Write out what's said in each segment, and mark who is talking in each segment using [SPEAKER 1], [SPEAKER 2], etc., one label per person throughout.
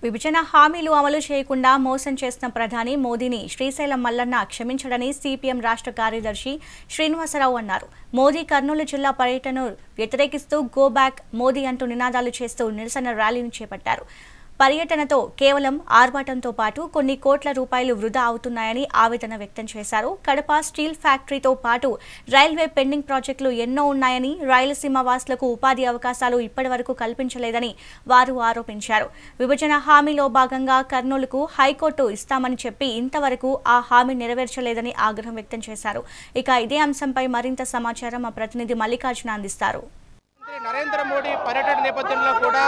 [SPEAKER 1] విభజన హామీలు అమలు చేయకుండా మోసం చేసిన ప్రధాని మోదీని శ్రీశైలం మల్లన్న క్షమించడని సిపిఎం రాష్ట్ర కార్యదర్శి శ్రీనివాసరావు అన్నారు. మోదీ కర్నూలు జిల్లా పర్యటనను వ్యతిరేకిస్తూ గో బ్యాక్ మోదీ అంటూ నినాదాలు చేస్తూ నిరసన ర్యాలీని చేపట్టారు. పర్యటనతో కేవలం ఆర్భాటంతో పాటు కొన్ని కోట్ల రూపాయలు వృధా అవుతున్నాయని ఆవేదన వ్యక్తం చేశారు. కడప స్టీల్ ఫ్యాక్టరీతో పాటు రైల్వే పెండింగ్ ప్రాజెక్టులు ఎన్నో ఉన్నాయని, రాయలసీమ వాసులకు ఉపాధి అవకాశాలు ఇప్పటివరకు కల్పించలేదని వారు ఆరోపించారు. విభజన హామీలో భాగంగా కర్నూలుకు హైకోర్టు ఇస్తామని చెప్పి ఇంతవరకు ఆ హామీ నెరవేర్చలేదని ఆగ్రహం వ్యక్తం చేశారు. ఇక ఇదే అంశంపై మరింత సమాచారం మా ప్రతినిధి మల్లికార్జున అందిస్తారు.
[SPEAKER 2] నరేంద్ర మోడీ పర్యటన నేపథ్యంలో కూడా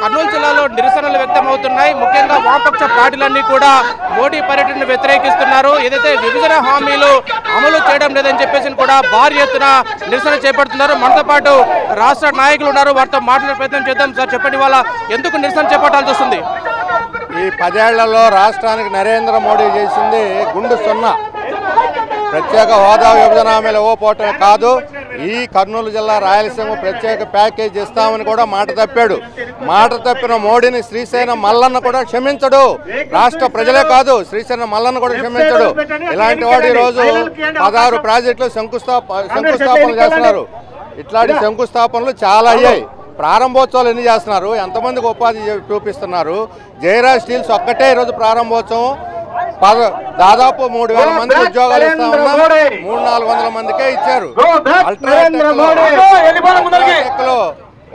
[SPEAKER 2] కర్నూలు జిల్లాలో నిరసనలు వ్యక్తమవుతున్నాయి. ముఖ్యంగా వామపక్ష పార్టీలన్నీ కూడా మోడీ పర్యటనను వ్యతిరేకిస్తున్నారు. ఏదైతే విభజన హామీలు అమలు చేయడం లేదని చెప్పేసి కూడా భారీ ఎత్తున నిరసన చేపడుతున్నారు. మనతో పాటు రాష్ట్ర నాయకులు ఉన్నారు, వారితో మాట్లాడే ప్రయత్నం చేద్దాం. సార్ చెప్పండి, వాళ్ళ ఎందుకు నిరసన చేపట్టాల్సి వస్తుంది?
[SPEAKER 3] ఈ 10 ఏళ్లలో రాష్ట్రానికి నరేంద్ర మోడీ చేసింది గుండు సున్నా. ప్రత్యేక హోదా విభజన హామీలు ఇవ్వకపోవటమే కాదు, ఈ కర్నూలు జిల్లా రాయలసీమ ప్రత్యేక ప్యాకేజ్ ఇస్తామని కూడా మాట తప్పాడు. మాట తప్పిన మోడీని శ్రీశైలం మల్లన్న కూడా క్షమించడు. రాష్ట్ర ప్రజలే కాదు, శ్రీశైలం మల్లన్న కూడా క్షమించడు. ఇలాంటి వాడు ఈరోజు 16 ప్రాజెక్టులు శంకుస్థాపనలు చేస్తున్నారు. ఇట్లాంటి శంకుస్థాపనలు చాలా అయ్యాయి. ప్రారంభోత్సవాలు ఎన్ని చేస్తున్నారు, ఎంతమందికి ఉపాధి చూపిస్తున్నారు? జయరాజ్ స్టీల్స్ ఒక్కటే ఈరోజు ప్రారంభోత్సవం దాదాపు 3000 మందికి ఉద్యోగాలు ఇస్తా ఉన్నాం. 300-400 మందికే ఇచ్చారు. అల్ట్రాటెక్ లో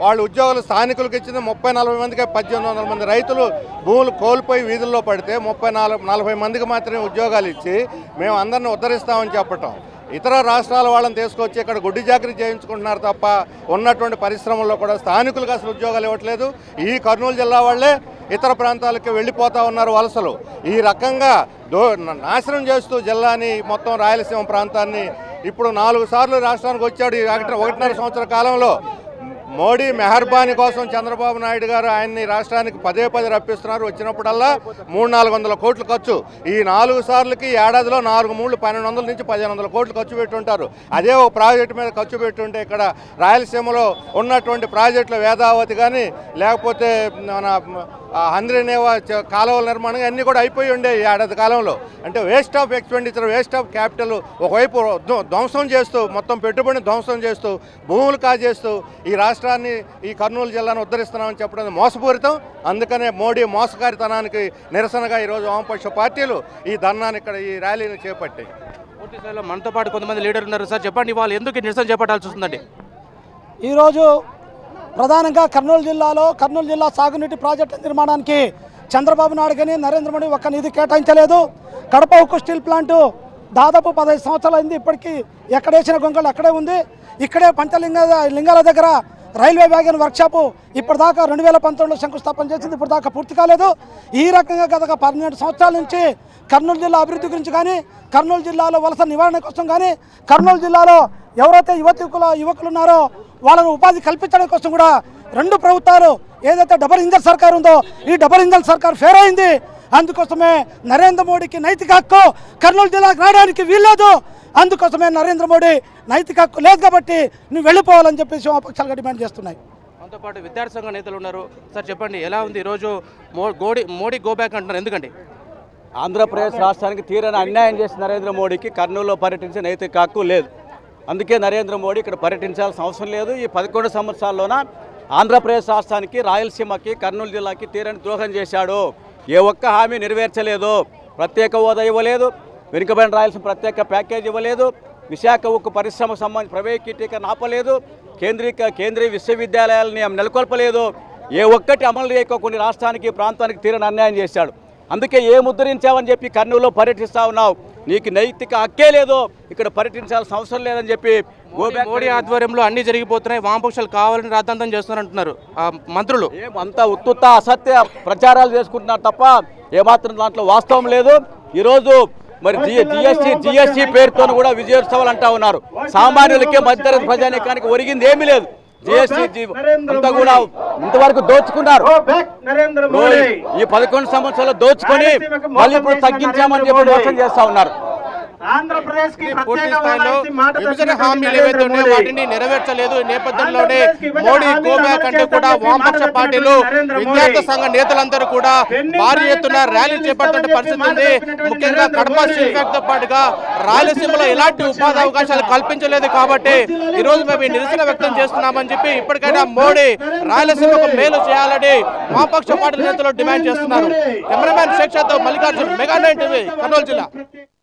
[SPEAKER 3] వాళ్ళు ఉద్యోగులు స్థానికులకు ఇచ్చింది 30-40 మందికే. 1800 మంది రైతులు భూములు కోల్పోయి వీధుల్లో పడితే 30-40 మందికి మాత్రమే ఉద్యోగాలు ఇచ్చి మేము అందరిని ఉద్ధరిస్తామని చెప్పటం. ఇతర రాష్ట్రాల వాళ్ళని తీసుకొచ్చి ఇక్కడ గుడ్డి చాకరీ చేయించుకుంటున్నారు తప్ప ఉన్నటువంటి పరిశ్రమల్లో కూడా స్థానికులకు అసలు ఉద్యోగాలు ఇవ్వట్లేదు. ఈ కర్నూలు జిల్లా వాళ్ళే ఇతర ప్రాంతాలకు వెళ్ళిపోతూ ఉన్నారు వలసలు. ఈ రకంగా నాశనం చేస్తూ జిల్లాని, మొత్తం రాయలసీమ ప్రాంతాన్ని ఇప్పుడు 4 సార్లు రాష్ట్రానికి వచ్చాడు. ఈ 1.5 సంవత్సర కాలంలో మోడీ మెహర్బానీ కోసం చంద్రబాబు నాయుడు గారు ఆయన్ని రాష్ట్రానికి పదే రప్పిస్తున్నారు. వచ్చినప్పుడల్లా 300-400 కోట్లు ఖర్చు. ఈ 4 సార్లకి ఏడాదిలో 4 మూళ్ళు 1200 నుంచి 1500 కోట్లు ఖర్చు పెట్టుంటారు. అదే ఒక ప్రాజెక్టు మీద ఖర్చు పెట్టుంటే ఇక్కడ రాయలసీమలో ఉన్నటువంటి ప్రాజెక్టులు వేదావతి కానీ, లేకపోతే మన హంద్రీనేవా కాలువల నిర్మాణం అన్నీ కూడా అయిపోయి ఉండే ఈ ఏడాది కాలంలో. అంటే waste of expenditure, waste of capital ఒకవైపు ధ్వంసం చేస్తూ, మొత్తం పెట్టుబడిని ధ్వంసం చేస్తూ, భూములు కాజేస్తూ ఈ రాష్ట్రాన్ని, ఈ కర్నూలు జిల్లాను ఉద్ధరిస్తున్నామని చెప్పడం మోసపూరితం. అందుకనే మోడీ మోసకారితనానికి నిరసనగా ఈరోజు వామపక్ష పార్టీలు ఈ ధర్నాన్ని, ఇక్కడ ఈ ర్యాలీని చేపట్టాయి.
[SPEAKER 2] పూర్తి స్థాయిలో మనతో పాటు కొంతమంది లీడర్లు ఉన్నారు. సార్ చెప్పండి, వాళ్ళు ఎందుకు నిరసన చేపట్టాల్సి వస్తుందండి?
[SPEAKER 4] ఈరోజు ప్రధానంగా కర్నూలు జిల్లా సాగునీటి ప్రాజెక్టు నిర్మాణానికి చంద్రబాబు నాయుడు కానీ నరేంద్ర మోడీ ఒక్క నిధి కేటాయించలేదు. కడప ఉక్కు స్టీల్ ప్లాంటు దాదాపు 15 సంవత్సరాలు అయింది. ఇప్పటికీ ఎక్కడేసిన గొంగళి అక్కడే ఉంది. ఇక్కడే పంచలింగాల దగ్గర రైల్వే వ్యాగన్ వర్క్షాపు ఇప్పటిదాకా 2019లో శంకుస్థాపన చేసింది, ఇప్పటిదాకా పూర్తి కాలేదు. ఈ రకంగా గత 12 సంవత్సరాల నుంచి కర్నూలు జిల్లా అభివృద్ధి గురించి కానీ, కర్నూలు జిల్లాలో వలస నివారణ కోసం కానీ, కర్నూలు జిల్లాలో ఎవరైతే యువకులు ఉన్నారో వాళ్ళను ఉపాధి కల్పించడం కోసం కూడా 2 ప్రభుత్వాలు, ఏదైతే డబల్ ఇంజన్ సర్కార్ ఉందో ఈ డబల్ ఇంజన్ సర్కార్ ఫెయిల్ అయింది. అందుకోసమే నరేంద్ర మోడీకి నైతిక హక్కు కర్నూలు జిల్లాకు రావడానికి వీల్లేదు. అందుకోసమే నరేంద్ర మోడీ నైతిక హక్కు లేదు కాబట్టి నువ్వు వెళ్ళిపోవాలని చెప్పేసి వామపక్షాలుగా డిమాండ్ చేస్తున్నాయి.
[SPEAKER 2] మనతో పాటు విద్యార్థి సంఘ నేతలు ఉన్నారు. సార్ చెప్పండి, ఎలా ఉంది ఈరోజు మోడీ గో బ్యాక్ అంటున్నారు, ఎందుకండి?
[SPEAKER 5] ఆంధ్రప్రదేశ్ రాష్ట్రానికి తీరని అన్యాయం చేసిన నరేంద్ర మోడీకి కర్నూలులో పర్యటించే నైతిక హక్కు లేదు. అందుకే నరేంద్ర మోడీ ఇక్కడ పర్యటించాల్సిన అవసరం లేదు. ఈ 11 సంవత్సరాల్లోన ఆంధ్రప్రదేశ్ రాష్ట్రానికి, రాయలసీమకి, కర్నూలు జిల్లాకి తీరని ద్రోహం చేశాడు. ఏ ఒక్క హామీ నెరవేర్చలేదు. ప్రత్యేక హోదా ఇవ్వలేదు, వెనుకబడిన రాయలసీమ ప్రత్యేక ప్యాకేజ్ ఇవ్వలేదు, విశాఖ ఉక్కు పరిశ్రమకు సంబంధించి ప్రైవేటీకరణ ఆపలేదు, కేంద్రీయ విశ్వవిద్యాలయాలని నెలకొల్పలేదు. ఏ ఒక్కటి అమలు చేయకోకుండా రాష్ట్రానికి, ప్రాంతానికి తీరని అన్యాయం చేశాడు. అందుకే ఏ ముద్రించావని చెప్పి కర్నూలులో పర్యటిస్తూ ఉన్నావు. నీకు నైతిక హక్కే లేదు, ఇక్కడ పర్యటించాల్సిన అవసరం లేదని చెప్పి
[SPEAKER 2] మోడీ ఆధ్వర్యంలో అన్ని జరిగిపోతున్నాయి, వామపక్షాలు కావాలని రాద్ధాంతం చేస్తున్నారంటున్నారు మంత్రులు.
[SPEAKER 5] ఏమంతా ఉత్తుత్త అసత్య ప్రచారాలు చేసుకుంటున్నారు తప్ప ఏమాత్రం దాంట్లో వాస్తవం లేదు. ఈరోజు మరి జిఎస్టీ పేరుతో కూడా విజయోత్సవాలు అంటా ఉన్నారు. సామాన్యులకే, మధ్యతరగతి ప్రజానీకానికి ఒరిగింది ఏమీ లేదు. జిఎస్టీ అంతా కూడా ఇంతవరకు దోచుకున్నారు. ఈ 11 సంవత్సరాలు దోచుకొని మళ్ళీ ఇప్పుడు తగ్గించామని చెప్పి మోసం చేస్తా ఉన్నారు.
[SPEAKER 2] పూర్తి స్థాయిలో విభజన హామీలు ఏవైతే ఉన్నాయో వాటిని నెరవేర్చలేదు. ఈ నేపథ్యంలోనే మోడీ గో బ్యాక్ అంటూ కూడా వామపక్ష పార్టీలు విద్యార్థి సంఘ నేతలందరూ కూడా భారీ ఎత్తున ర్యాలీ చేపడుతున్న పరిస్థితి ఉంది. ముఖ్యంగా కడప స్టీల్ ఫ్యాక్టరీతో పాటుగా రాయలసీమలో ఎలాంటి ఉపాధి అవకాశాలు కల్పించలేదు కాబట్టి ఈ రోజు మేము నిరసన వ్యక్తం చేస్తున్నామని చెప్పి ఇప్పటికైనా మోడీ రాయలసీమకు మేలు చేయాలని వామపక్ష పార్టీ నేతలు డిమాండ్ చేస్తున్నారు. కెమెరామ్యాన్ శేక్షాతో మల్లికార్జున్, మెగా 9 టీవీ, కర్నూలు జిల్లా.